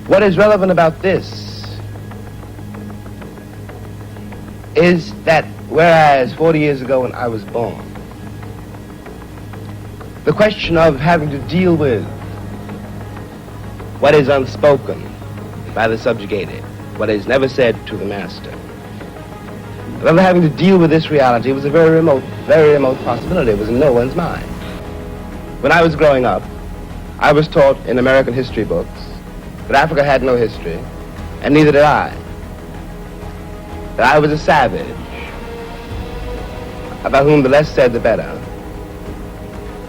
What is relevant about this is that whereas 40 years ago when I was born, the question of having to deal with what is unspoken by the subjugated, what is never said to the master, of having to deal with this reality was a very remote possibility. It was in no one's mind. When I was growing up, I was taught in American history books that Africa had no history, and neither did I. That I was a savage, about whom the less said the better,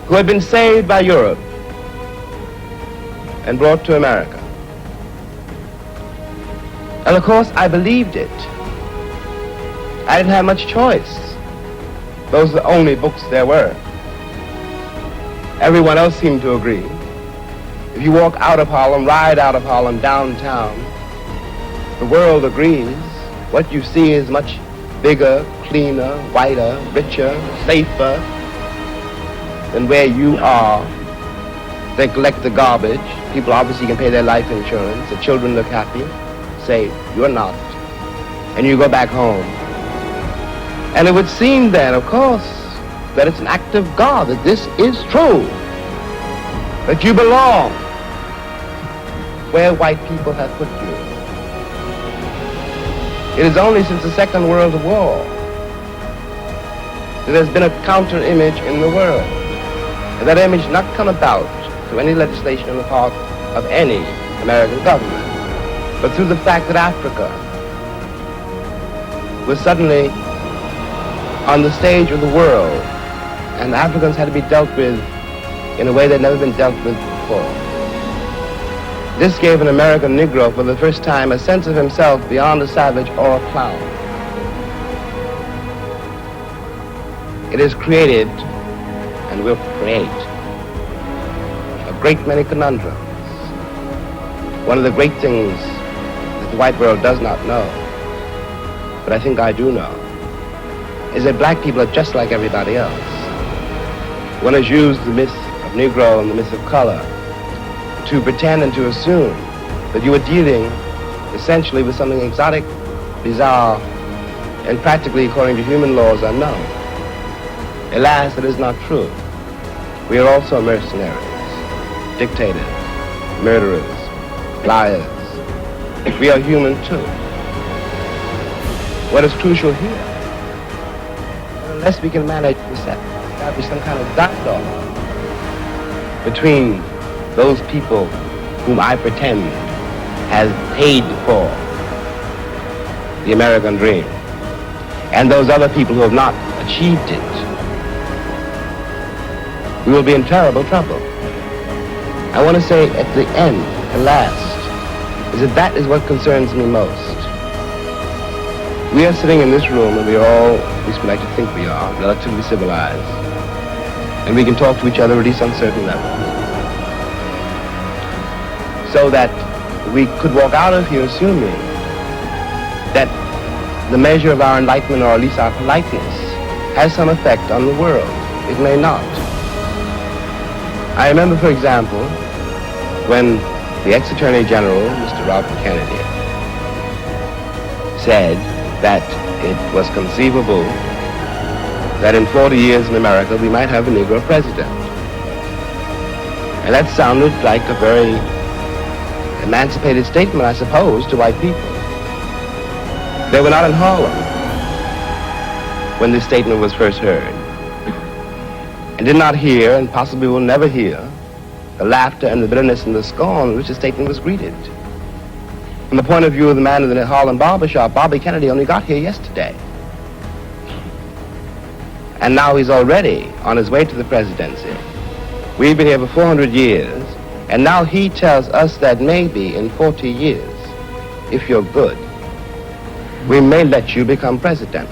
who had been saved by Europe and brought to America. And of course, I believed it. I didn't have much choice. Those were the only books there were. Everyone else seemed to agree. If you walk out of Harlem, ride out of Harlem, downtown, the world agrees. What you see is much bigger, cleaner, whiter, richer, safer than where you are. They collect the garbage. People obviously can pay their life insurance. The children look happy. Say, you're not. And you go back home. And it would seem then, of course, that it's an act of God, that this is true, that you belong where white people have put you. It is only since the Second World War that there's been a counter-image in the world, and that image not come about through any legislation on the part of any American government, but through the fact that Africa was suddenly on the stage of the world, and Africans had to be dealt with in a way that had never been dealt with before. This gave an American Negro for the first time a sense of himself beyond a savage or a clown. It has created, and will create, a great many conundrums. One of the great things that the white world does not know, but I think I do know, is that black people are just like everybody else. One has used the myth of Negro and the myth of color to pretend and to assume that you are dealing essentially with something exotic, bizarre, and practically, according to human laws, unknown. Alas, that is not true. We are also mercenaries, dictators, murderers, liars. We are human too. What is crucial here, unless we can manage to establish some kind of dialogue between those people whom I pretend has paid for the American dream and those other people who have not achieved it, we will be in terrible trouble. I want to say at the end, at last, is that is what concerns me most. We are sitting in this room, and we are all, at least we like to think we are, relatively civilized. And we can talk to each other at least on certain levels. So that we could walk out of here assuming that the measure of our enlightenment, or at least our politeness, has some effect on the world. It may not. I remember, for example, when the ex-Attorney General, Mr. Robert Kennedy, said that it was conceivable that in 40 years in America we might have a Negro president. And that sounded like a very emancipated statement, I suppose, to white people. They were not in Harlem when this statement was first heard, and did not hear, and possibly will never hear, the laughter and the bitterness and the scorn with which the statement was greeted. From the point of view of the man in the Harlem barbershop, Bobby Kennedy only got here yesterday. And now he's already on his way to the presidency. We've been here for 400 years, and now he tells us that maybe in 40 years, if you're good, we may let you become president.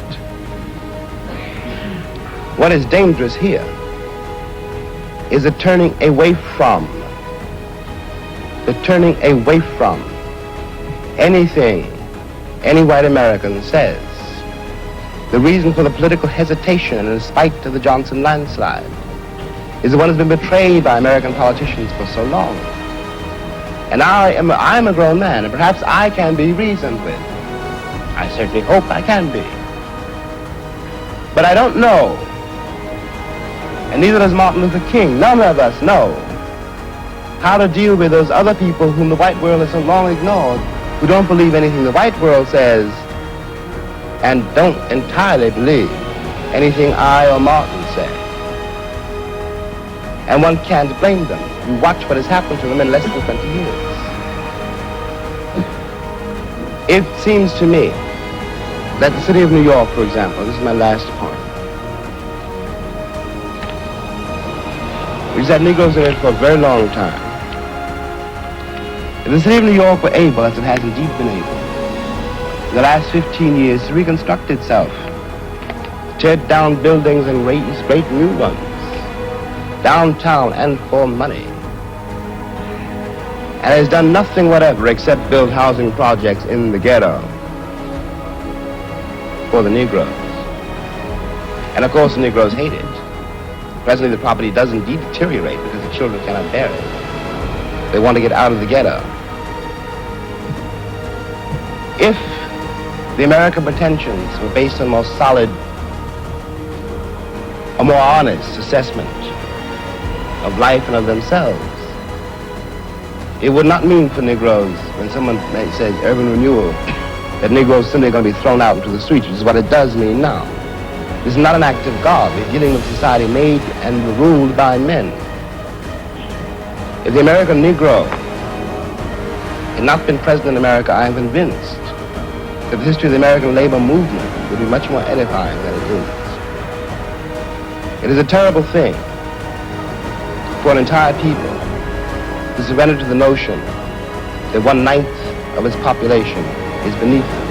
What is dangerous here is the turning away from anything any white American says. The reason for the political hesitation in spite of the Johnson landslide is the one that's been betrayed by American politicians for so long. And I'm a grown man, and perhaps I can be reasoned with. I certainly hope I can be. But I don't know, and neither does Martin Luther King, none of us know how to deal with those other people whom the white world has so long ignored, who don't believe anything the white world says, and don't entirely believe anything I or Martin say. And one can't blame them. You watch what has happened to them in less than 20 years. It seems to me that the city of New York, for example, this is my last point, which has had Negroes in it for a very long time. If the city of New York were able, as it has indeed been able, in the last 15 years to reconstruct itself, tear down buildings and raise great new ones, downtown and for money, and has done nothing whatever except build housing projects in the ghetto for the Negroes. And of course the Negroes hate it. Presently the property does indeed deteriorate because the children cannot bear it. They want to get out of the ghetto. If the American pretensions were based on more solid, a more honest assessment of life and of themselves, it would not mean for Negroes, when someone says urban renewal, that Negroes simply going to be thrown out into the streets, which is what it does mean now. This is not an act of God. We're dealing with a society made and ruled by men. If the American Negro had not been present in America, I am convinced that the history of the American labor movement would be much more edifying than it is. It is a terrible thing for an entire people to surrender to the notion that 1/9 of its population is beneath them.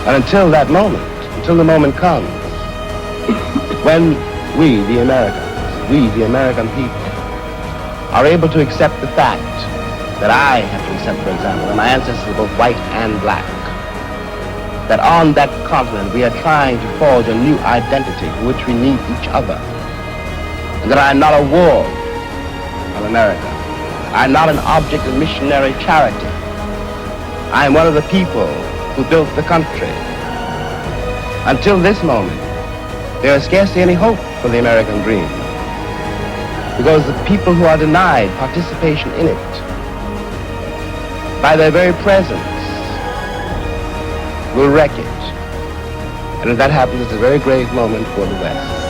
And until that moment, until the moment comes when we, the Americans, we, the American people, are able to accept the fact that I have to accept, for example, that my ancestors were both white and black, that on that continent we are trying to forge a new identity for which we need each other, and that I am not a ward of America. I am not an object of missionary charity. I am one of the people who built the country. Until this moment, there is scarcely any hope for the American dream, because the people who are denied participation in it by their very presence will wreck it. And if that happens, it's a very grave moment for the West.